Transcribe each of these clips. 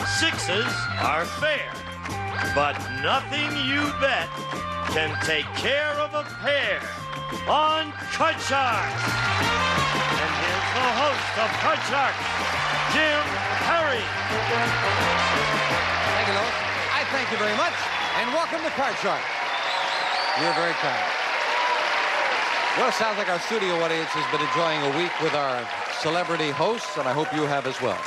Sixes are fair, but nothing you bet can take care of a pair on Card Sharks. And here's the host of Card Sharks, Jim Perry. Thank you, Lois. I thank you very much, and welcome to Card Shark. You're very kind. Well, it sounds like our studio audience has been enjoying a week with our celebrity hosts, and I hope you have as well.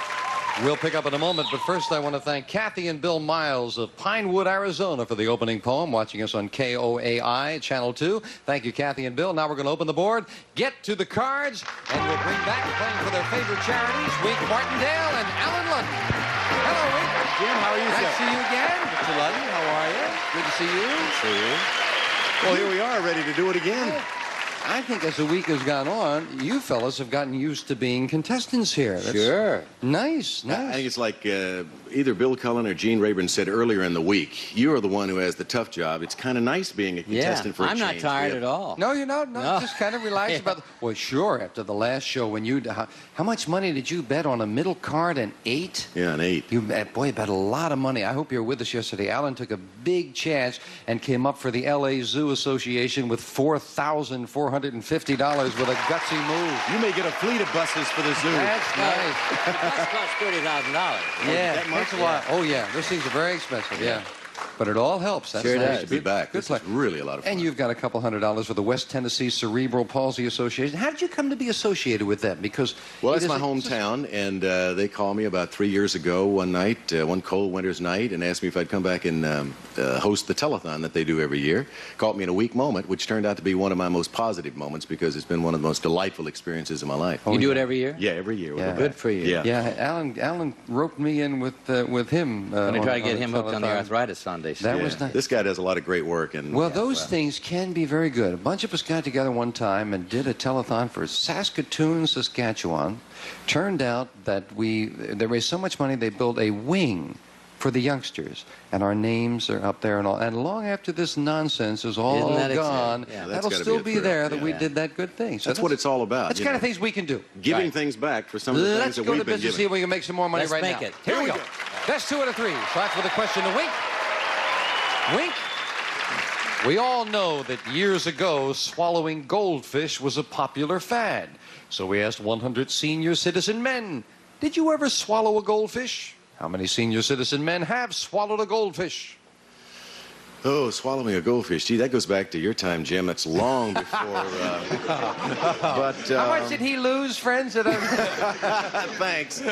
We'll pick up in a moment, but first I want to thank Kathy and Bill Miles of Pinewood, Arizona for the opening poem, watching us on KOAI Channel 2. Thank you, Kathy and Bill. Now we're going to open the board, get to the cards, and we'll bring back playing for their favorite charities, Wink Martindale and Alan London. Hello, Wink. Jim, how are you, Nice sir? to see you again. Mr. London, how are you? Good to see you. See you. Well, here we are, ready to do it again. I think as the week has gone on, you fellas have gotten used to being contestants here. That's Sure. Nice, nice. I think it's like either Bill Cullen or Gene Rayburn said earlier in the week, you are the one who has the tough job. It's kind of nice being a contestant for a I'm not change. tired at all. No, you're not. No, No. just kind of relax about the... Well, sure, after the last show, when you... How much money did you bet on a middle card, an 8? Yeah, an 8. You bet, boy, bet a lot of money. I hope you were with us yesterday. Alan took a big chance and came up for the L.A. Zoo Association with $4,450 with a gutsy move. You may get a fleet of buses for the zoo. That's nice. That's cost $30,000. Yeah, that much? takes a while. Oh, yeah, those things are very expensive, yeah. But it all helps. That's Sure nice. does. To be back. Good This play. is really a lot of fun. And you've got a couple $100 for the West Tennessee Cerebral Palsy Association. How did you come to be associated with them? Because Well, it's it my is a- hometown, and they called me about 3 years ago one night, one cold winter's night, and asked me if I'd come back and host the telethon that they do every year. Caught me in a weak moment, which turned out to be one of my most positive moments because it's been one of the most delightful experiences of my life. You do it every year? Yeah, every year. Yeah. Good for you. Yeah. Yeah, Alan roped me in with him. When I try to on get him hooked on the telethon. Arthritis Foundation. That Yeah. was nice. This guy does a lot of great work. And Well, those things can be very good. A bunch of us got together one time and did a telethon for Saskatoon, Saskatchewan. Turned out that they raised so much money they built a wing for the youngsters, and our names are up there and all. And long after this nonsense is all Isn't that gone, exciting? Yeah. That's that'll gotta still be a be thrill. there that we Yeah. did that good thing. So that's what it's all about. That's the you kind of know. things we can do. Giving Right. things back for some of the Let's things that go to we've been business, see if giving. we can make some more money Let's right make now. it. Here we go. Best 2 out of 3. So that's with a question to Wink. Wink. We all know that years ago, swallowing goldfish was a popular fad. So we asked 100 senior citizen men, did you ever swallow a goldfish? How many senior citizen men have swallowed a goldfish? Oh, swallowing a goldfish. Gee, that goes back to your time, Jim. That's long before. But How much did he lose, friends? thanks.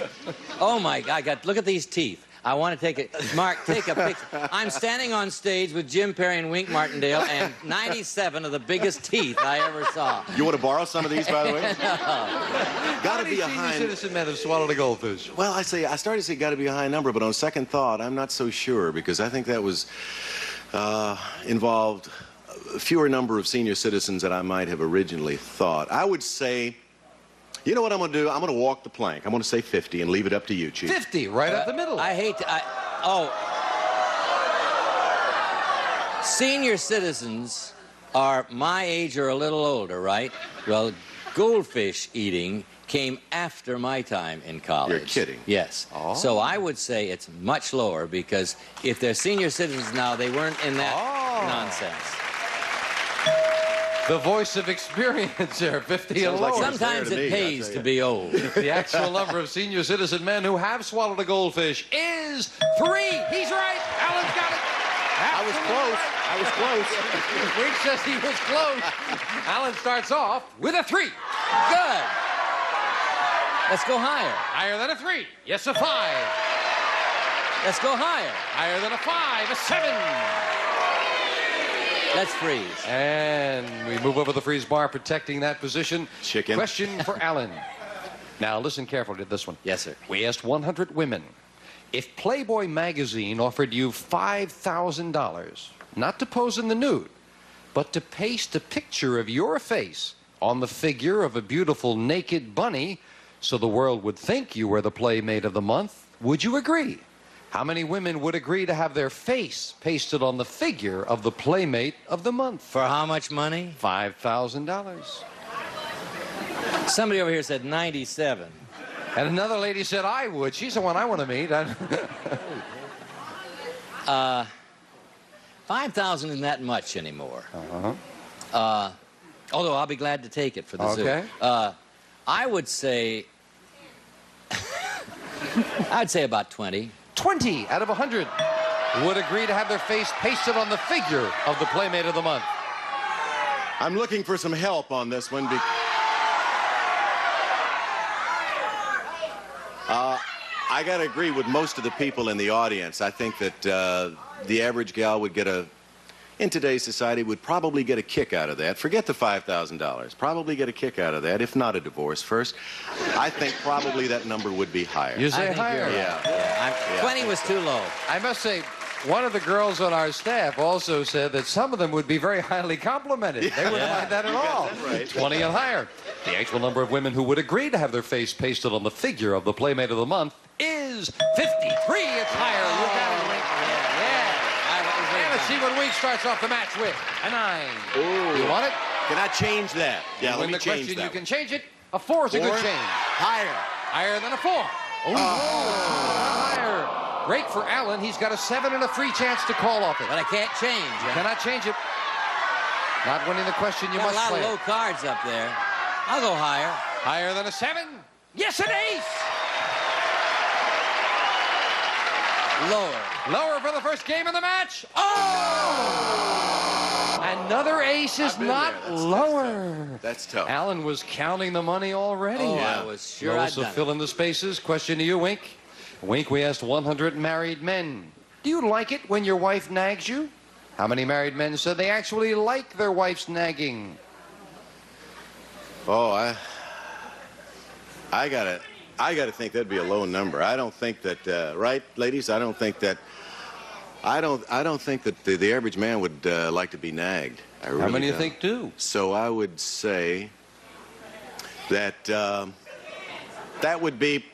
Oh, my God. Look at these teeth. I want to take it. Mark, take a picture. I'm standing on stage with Jim Perry and Wink Martindale, and 97 of the biggest teeth I ever saw. You want to borrow some of these, by the way? How Gotta many be a senior high. citizen men have swallowed a goldfish? Well, I started to say got to be a high number, but on second thought, I'm not so sure because I think that was involved a fewer number of senior citizens than I might have originally thought. I would say, you know what I'm going to do? I'm going to walk the plank. I'm going to say 50 and leave it up to you, Chief. 50, right up the middle. I hate to... Senior citizens are my age or a little older, right? Well, goldfish eating came after my time in college. You're kidding. Yes. Oh. So I would say it's much lower because if they're senior citizens now, they weren't in that nonsense. The voice of experience here, 50 and Sounds like lower. some- Sometimes to me, it I'll pays tell to you. be old. The actual number of senior citizen men who have swallowed a goldfish is 3. He's right. Alan's got it. I was close. I was close. Wink says he was close. Alan starts off with a 3. Good. Let's go higher. Higher than a 3. Yes, a 5. Let's go higher. Higher than a 5. A 7. Let's freeze. And we move over the freeze bar, protecting that position. Chicken. Question for Alan. Now, listen carefully to this one. Yes, sir. We asked 100 women, if Playboy magazine offered you $5,000, not to pose in the nude, but to paste a picture of your face on the figure of a beautiful naked bunny so the world would think you were the Playmate of the Month, would you agree? How many women would agree to have their face pasted on the figure of the Playmate of the Month? For how much money? $5,000. Somebody over here said 97. And another lady said I would. She's the one I want to meet. 5,000 isn't that much anymore. Uh-huh. Although I'll be glad to take it for the Okay. zoo. I would say... I'd say about 20. 20 out of 100 would agree to have their face pasted on the figure of the Playmate of the Month. I'm looking for some help on this one. I got to agree with most of the people in the audience. I think that the average gal would get in today's society, would probably get a kick out of that. Forget the $5,000. Probably get a kick out of that, if not a divorce first. I think probably that number would be higher. You I say think higher? you're right. Yeah. 20 was too low. I must say, one of the girls on our staff also said that some of them would be very highly complimented. They wouldn't mind that at all. that right. 20 and higher. The actual number of women who would agree to have their face pasted on the figure of the Playmate of the Month is 53. It's higher. You got it, Wink. And let's see what Wink starts off the match with. A 9. Ooh. You want it? Can I change that? Yeah, let When me the change question, that. you can change it. A 4 is a good change. Higher. Higher than a 4. Oh, higher. Great for Alan. He's got a 7 and a free chance to call off it. But I can't change. You cannot change it. Not winning the question, you Got must a lot play of low it. cards up there. I'll go higher. Higher than a 7. Yes, an ace. Lower. Lower for the first game of the match. Oh! Another ace is not lower. That's tough. Alan was counting the money already. Oh, I was sure I'd Also done fill in the spaces. Question to you, Wink. Wink, we asked 100 married men. Do you like it when your wife nags you? How many married men said they actually like their wife's nagging? Oh, I gotta think that'd be a low number. I don't think that, right, ladies? I don't think that the average man would like to be nagged. I really How many don't. you think do? So I would say that that would be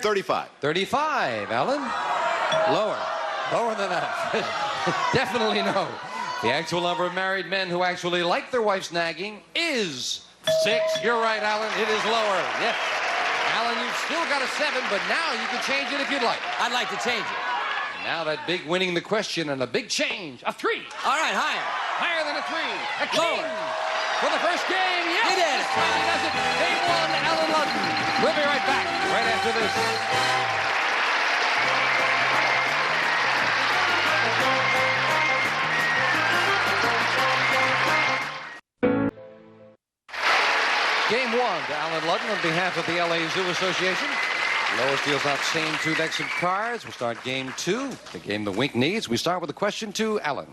35. 35. Alan? Lower. Lower than that. Definitely no. The actual number of married men who actually like their wife's nagging is 6. You're right, Alan. It is lower. Yes. Alan, you've still got a 7, but now you can change it if you'd like. I'd like to change it. Now that big winning the question and a big change. A 3. All right, higher. Higher than a 3. A king. Lower. For the first game. Yes. You did it. This time he does it. Game 1, Alan Ludden. We'll be right back right after this. Game 1 to Alan Ludden on behalf of the LA Zoo Association. Lois deals out same 2 decks of cards. We'll start game 2, the game the Wink needs. We start with a question to Alan.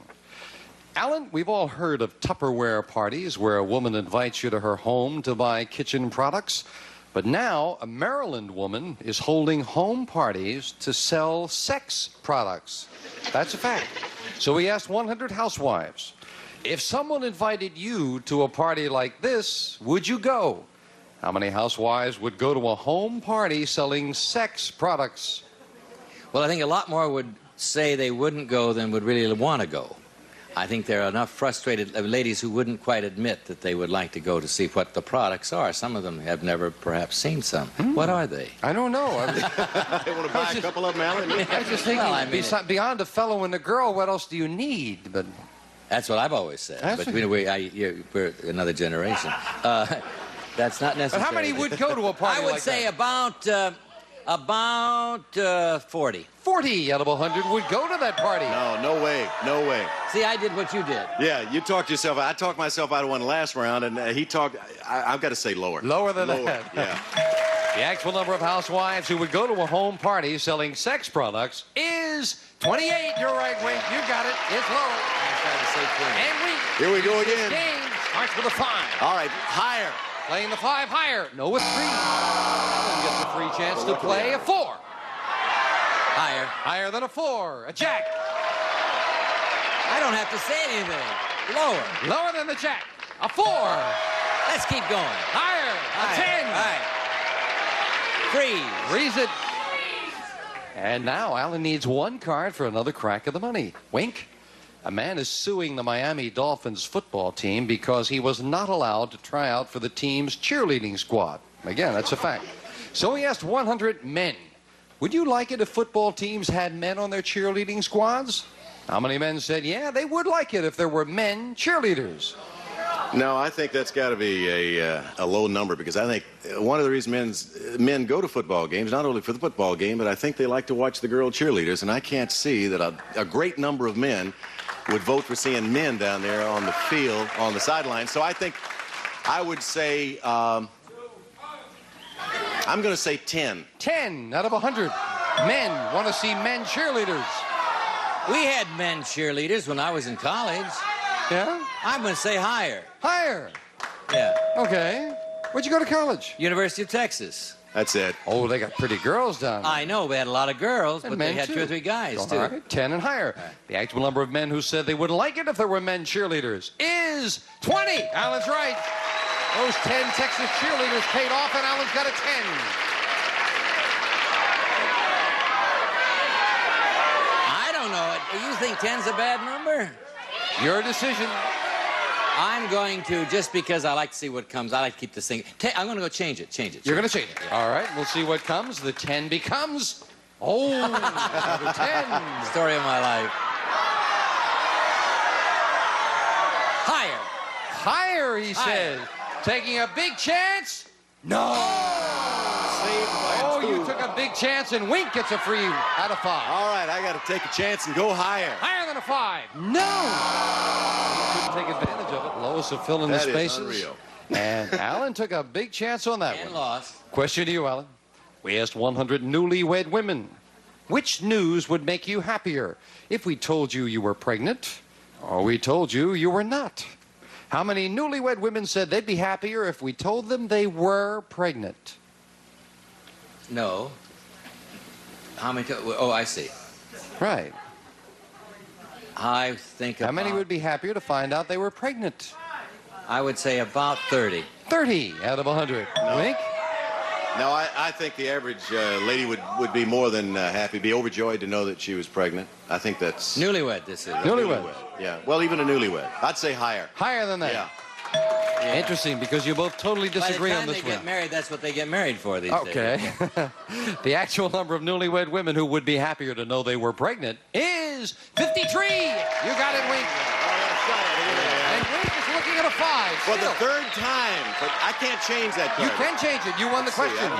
Alan, we've all heard of Tupperware parties where a woman invites you to her home to buy kitchen products. But now a Maryland woman is holding home parties to sell sex products. That's a fact. So we asked 100 housewives, if someone invited you to a party like this, would you go? How many housewives would go to a home party selling sex products? Well, I think a lot more would say they wouldn't go than would really want to go. I think there are enough frustrated ladies who wouldn't quite admit that they would like to go to see what the products are. Some of them have never perhaps seen some. What are they? I don't know. They want to buy a couple of them, Alan? I was just thinking, Well, I mean, beyond a fellow and a girl, what else do you need? But That's what I've always said. That's But what- we're another generation. That's not necessary. But how many would go to a party I would like say that? about 40. 40 out of 100 would go to that party. No way. No way. See, I did what you did. Yeah, you talked yourself. I talked myself out of one last round, and he talked. I've got to say lower. Lower than that. Yeah. The actual number of housewives who would go to a home party selling sex products is 28. You're right, Wink. You got it. It's lower. I tried to say 20. And Wink. Here we go This again. game starts with a 5. All right, higher. Playing the 5 higher. No, with 3. Alan gets a free chance to play a 4. Higher. Higher than a 4. A jack. I don't have to say anything. Lower. Lower than the jack. A 4. Let's keep going. Higher. A 10. All right. Freeze. Freeze it. And now Alan needs 1 card for another crack of the money. Wink. A man is suing the Miami Dolphins football team because he was not allowed to try out for the team's cheerleading squad. Again, that's a fact. So he asked 100 men, would you like it if football teams had men on their cheerleading squads? How many men said, yeah, they would like it if there were men cheerleaders? No, I think that's got to be a low number, because I think one of the reasons men go to football games, not only for the football game, but I think they like to watch the girl cheerleaders, and I can't see that a great number of men would vote for seeing men down there on the field, on the sideline. So I think I would say, I'm going to say 10. 10 out of 100 men want to see men cheerleaders. We had men cheerleaders when I was in college. Yeah? I'm going to say higher. Higher. Yeah. Okay. Where'd you go to college? University of Texas. That's it. Oh, they got pretty girls down there. I know, we had a lot of girls, And but men they had too. 2 or 3 guys, too. All right, 10 and higher. The actual number of men who said they wouldn't like it if there were men cheerleaders is 20. Alan's right. Those 10 Texas cheerleaders paid off, and Alan's got a 10. I don't know. Do you think 10's a bad number? Your decision. I'm going to, just because I like to see what comes, I like to keep this thing. I'm going to go change it. You're going to change it. All right, we'll see what comes. The 10 becomes... Oh, another 10. Story of my life. Higher. Higher, he says. Taking a big chance? No. Oh, you took a big chance, and Wink gets a free out of 5. All right, I got to take a chance and go higher. Higher than a 5. No. He couldn't take advantage of it. Lois will fill in the spaces. That is unreal. And Alan took a big chance on that And one. lost. Question to you, Alan. We asked 100 newlywed women, which news would make you happier if we told you you were pregnant or we told you you were not? How many newlywed women said they'd be happier if we told them they were pregnant? No. How many? Oh, I see. Right. I think How many about- would be happier to find out they were pregnant? I would say about 30. 30 out of 100. Wink? No, I think the average lady would be more than happy, be overjoyed to know that she was pregnant. I think that's... Newlywed, this is. Newlywed. Yeah, well, even a newlywed. I'd say higher. Higher than that. Yeah. Yeah. Interesting, because you both totally disagree on By the this time they one. get married, that's what they get married for these days. Okay. The actual number of newlywed women who would be happier to know they were pregnant is 53. You got it, Wink. And Wink is looking at a 5. For the still. 3rd time, but I can't change that card. You can change it. You won the question.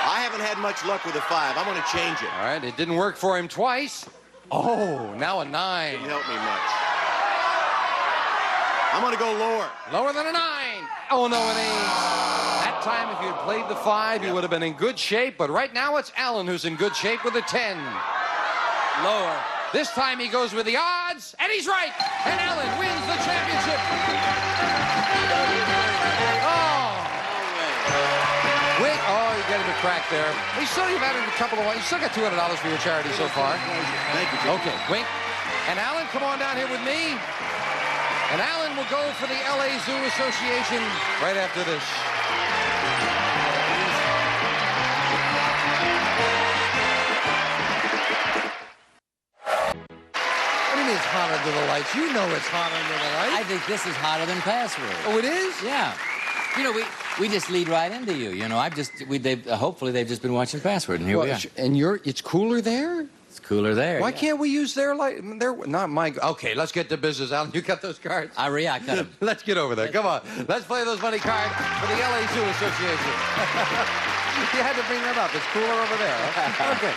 I haven't had much luck with a 5. I'm going to change it. All right, it didn't work for him twice. Oh, now a 9. Didn't help me much. I'm going to go lower. Lower than a 9. Oh, no, an 8. That time, if you had played the 5, you would have been in good shape. But right now, it's Alan who's in good shape with a 10. Lower. This time, he goes with the odds, and he's right. And Alan wins the championship. Oh. Wait. Oh, you got him a crack there. You still you've added a couple of. You still got $200 for your charity so far. Thank you, Jim. Okay, Wink. And Alan, come on down here with me. And Alan will go for the LA Zoo Association right after this. What do you mean it's hot under the lights? You know it's hot under the lights. I think this is hotter than Password. Oh, it is? Yeah. You know, we just lead right into you. You know, hopefully they've just been watching Password, and here we are. And it's cooler there? It's cooler there. Why yeah. can't we use their light? Not mine. Okay, let's get to business, Alan. You got those cards? I got them. Let's get over there. Come on. Let's play those money cards for the LA Zoo Association. You had to bring that up. It's cooler over there. Huh? Okay.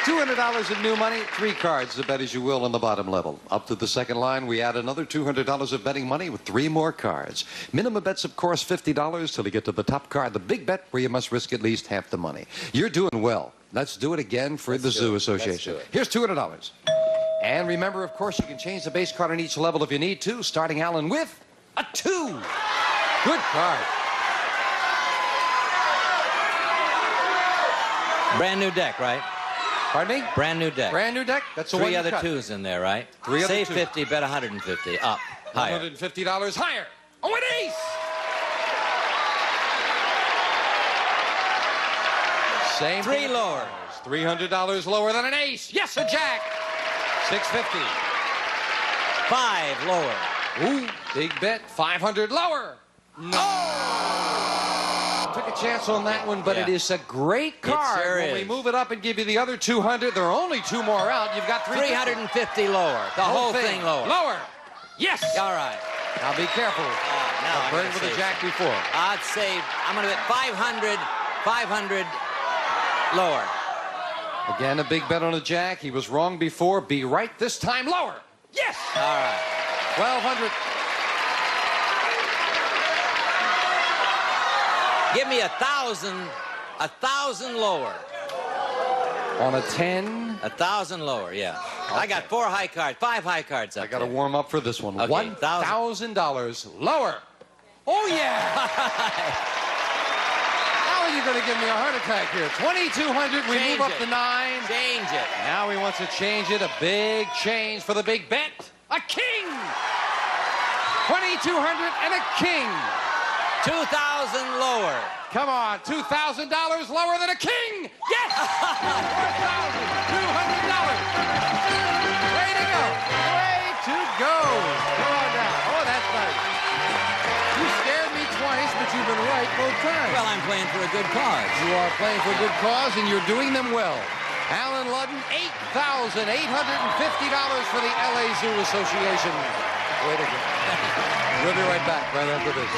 $200 in new money. 3 cards to bet as you will on the bottom level. Up to the second line, we add another $200 of betting money with 3 more cards. Minimum bets, of course, $50 till you get to the top card. The big bet where you must risk at least half the money. You're doing well. Let's do it again for the Zoo Association. Here's $200. And remember, of course, you can change the base card on each level if you need to, starting Alan with a 2. Good card. Brand new deck, right? Pardon me? Brand new deck. Brand new deck? That's the one 3 you other cut. 2s in there, right? 3 other Save 2s. 50, bet 150. Up. Higher. $150 higher. Oh, an ace! Same 3 thing. lower. $300 lower than an ace. Yes, a jack. $650. 5 lower. Ooh, big bet. $500 lower. No. took a chance on that one, but Yeah. it is a great card. sure when we is. move it up and give you the other 200, there are only 2 more out. You've got 350 lower. The whole thing lower. Lower. Yes. All right. Now be careful. Now I Burned gotta with a say jack something. before. I'd say I'm going to bet 500 lower. Again, a big bet on a jack. He was wrong before. Be right this time. Lower. Yes. All right. 1,200. Give me 1,000 lower. On a 10. 1,000 lower, yeah. I got 4 high cards, 5 high cards up I got to there. warm up for this one. Okay, $1,000 lower. Oh, yeah. How are you going to give me a heart attack here? 2,200. We Change move up it. to 9. Change it. Now he wants to change it. A big change for the big bet. A king. 2,200 and a king. 2,000 lower. Come on, $2,000 lower than a king. Yes. $4,200. Way to go. Way to go. Come on down. Oh, that's nice. You scared me twice, but you've been right both times. Well, I'm playing for a good cause. You are playing for a good cause, and you're doing them well. Alan Ludden, $8,850 for the LA Zoo Association. Way to go. We'll be right back right after this.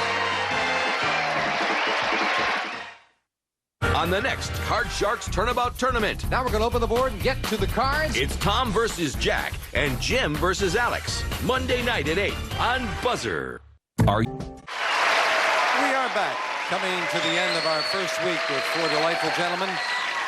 On the next Card Sharks Turnabout Tournament, Now we're going to open the board and get to the cards. it's Tom versus Jack and Jim versus Alex. Monday night at 8 on Buzzer. Are We are back, coming to the end of our first week with 4 delightful gentlemen.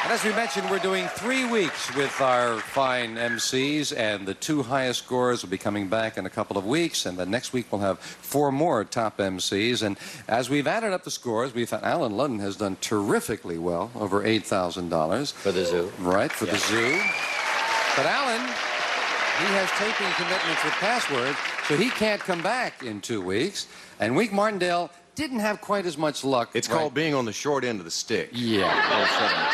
And as we mentioned, we're doing 3 weeks with our fine MCs, and the 2 highest scorers will be coming back in a couple of weeks, and the next week we'll have 4 more top MCs. And as we've added up the scores, we found Alan Ludden has done terrifically well, over $8,000. For the zoo. Right, for the zoo. But Alan, he has taping commitments with passwords, so he can't come back in 2 weeks. And Wink Martindale didn't have quite as much luck. It's right? called being on the short end of the stick. Yeah.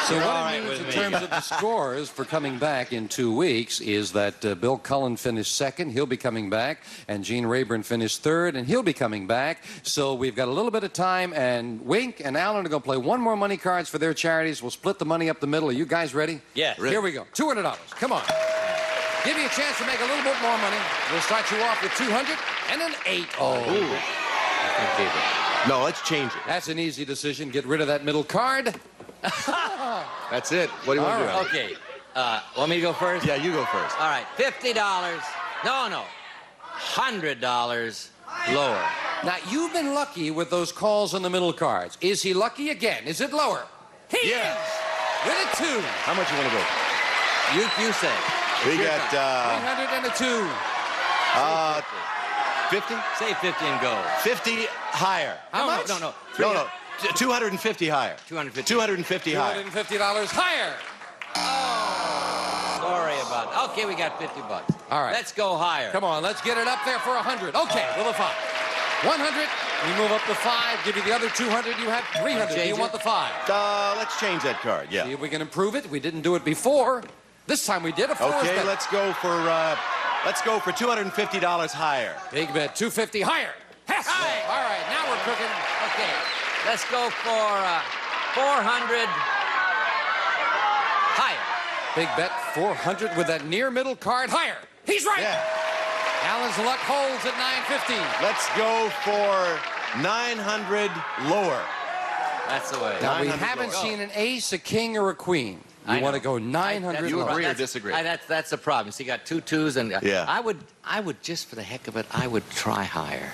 So You're what all it right means with in me. terms of the scores for coming back in 2 weeks is that Bill Cullen finished second. He'll be coming back. And Gene Rayburn finished third, and he'll be coming back. So we've got a little bit of time, and Wink and Alan are going to play 1 more money cards for their charities. We'll split the money up the middle. Are you guys ready? Yes. Here we go. $200. Come on. Give you a chance to make a little bit more money. We'll start you off with 200 and an 8. Oh. No, let's change it. That's an easy decision. Get rid of that middle card. That's it. What do you want to do? Okay. Want me to go first? Yeah, you go first. All right. $50. No. $100 lower. Now, you've been lucky with those calls on the middle cards. Is he lucky again? Is it lower? He Yeah. is! With a 2. How much you want to go? You say. We your got 300 and a 2. 50? Say 50 and go. 50 higher. How much? No. No, 250 higher. 250. 250 higher. $250 higher. Sorry about it. Okay, we got $50. All right. Let's go higher. Come on, let's get it up there for 100. Okay, with a 5. 100. We move up to 5. Give you the other 200. You have 300. Do you Change want it? the 5? Let's change that card. See Yeah. if we can improve it. We didn't do it before. This time we did. A 4 is Okay, better. let's go for $250 higher. Big bet. 250 higher. Yes. High. All right, now we're cooking. Okay. Let's go for 400 higher. Big bet. 400 with that near middle card higher. He's right. Yeah. Alan's luck holds at 950. Let's go for 900 lower. That's the way. Now, we 900 haven't lower. seen an ace, a king, or a queen. I You want to know. go 900 You lower. agree or That's- disagree? That's the problem. See, you got 2 2s and Yeah. I would just for the heck of it, I would try higher.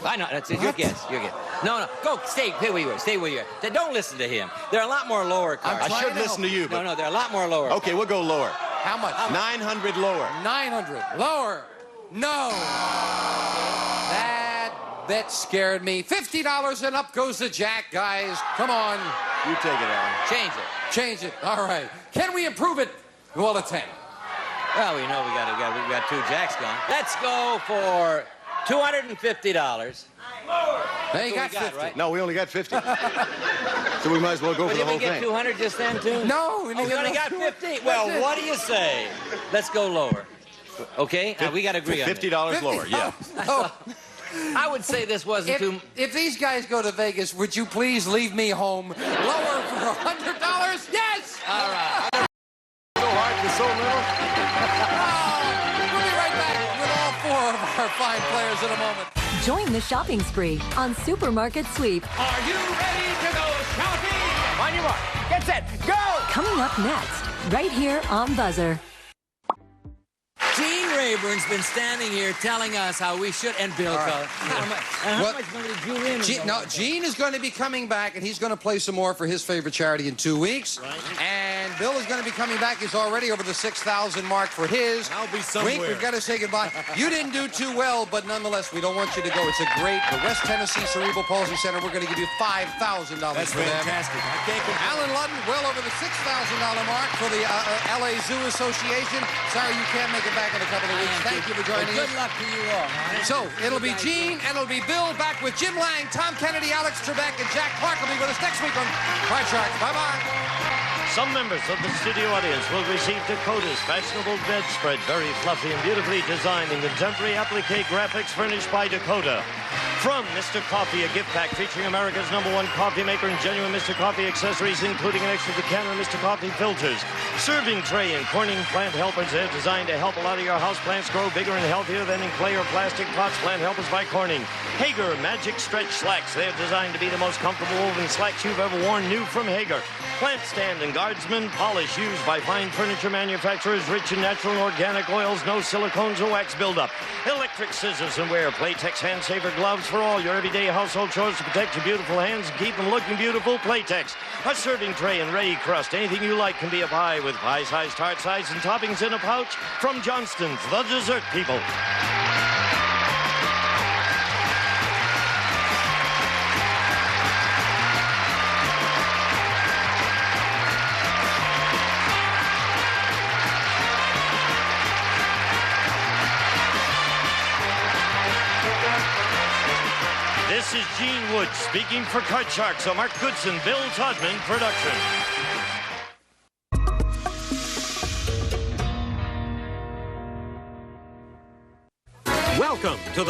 I know that's it. Your What? guess. Your guess. No. Go. Stay where you are. Stay where you are. Don't listen to him. There are a lot more lower cards. I trying should to listen to you, but No. There are a lot more lower. okay, we'll go lower. How much? 900 lower. 900 lower. No. That bet scared me. $50 and up goes the jack, guys. Come on. You take it, Alan. Change it. Change it. All right. Can we improve it? Well, a 10. Well, we know we got 2 jacks gone. Let's go for $250. Now you That's what got we got, 50. right? No, we only got 50. So we might as well go for But the did whole we get thing. 200 just then too? No, We only got 50. Well, what do you say? Let's go lower. Okay? We got to agree on it. $50 lower, yeah. No. I would say this wasn't too... If these guys go to Vegas, would you please leave me home? Lower for $100? Yes! All right. So hard for so little. We'll be right back with all four of our fine players in a moment. Join the shopping spree on Supermarket Sweep. Are you ready to go shopping? On your mark, get set, go! Coming up next, right here on Buzzer. Gene Rayburn's been standing here telling us how we should... And Bill Cullen. How much money did you win? Gene is going to be coming back, and he's going to play some more for his favorite charity in 2 weeks. Right. And Bill is going to be coming back. He's already over the 6,000 mark for his. I'll be somewhere. Wink, we've got to say goodbye. You didn't do too well, but nonetheless, we don't want you to go. It's a great... The West Tennessee Cerebral Palsy Center, we're going to give you $5,000 That's for them. fantastic. I can't complain. Alan Ludden, well over the $6,000 mark for the L.A. Zoo Association. Sorry you can't make it back in a couple of weeks. Thank you for joining us. Good luck to you all. So, it'll be Gene, and it'll be Bill, back with Jim Lang, Tom Kennedy, Alex Trebek, and Jack Clark will be with us next week on Card Shark. Bye-bye. Some members of the studio audience will receive Dakota's fashionable bedspread, very fluffy and beautifully designed in contemporary applique graphics furnished by Dakota. From Mr. Coffee, a gift pack featuring America's #1 coffee maker and genuine Mr. Coffee accessories, including an extra decanter of Mr. Coffee filters, serving tray, and Corning plant helpers. They're designed to help a lot of your house plants grow bigger and healthier than in clay or plastic pots. Plant helpers by Corning. Hager Magic Stretch Slacks. They're designed to be the most comfortable woven slacks you've ever worn, new from Hager. Plant stand and guardsman polish used by fine furniture manufacturers, rich in natural and organic oils, no silicones or wax buildup. Electric scissors and wear. Playtex hand saver gloves for all your everyday household chores to protect your beautiful hands and keep them looking beautiful. Playtex. A serving tray and ready crust. Anything you like can be a pie with pie-sized, tart size, and toppings in a pouch from Johnston's, the dessert people. This is Gene Wood speaking for Card Sharks, a Mark Goodson, Bill Todman production. Welcome to the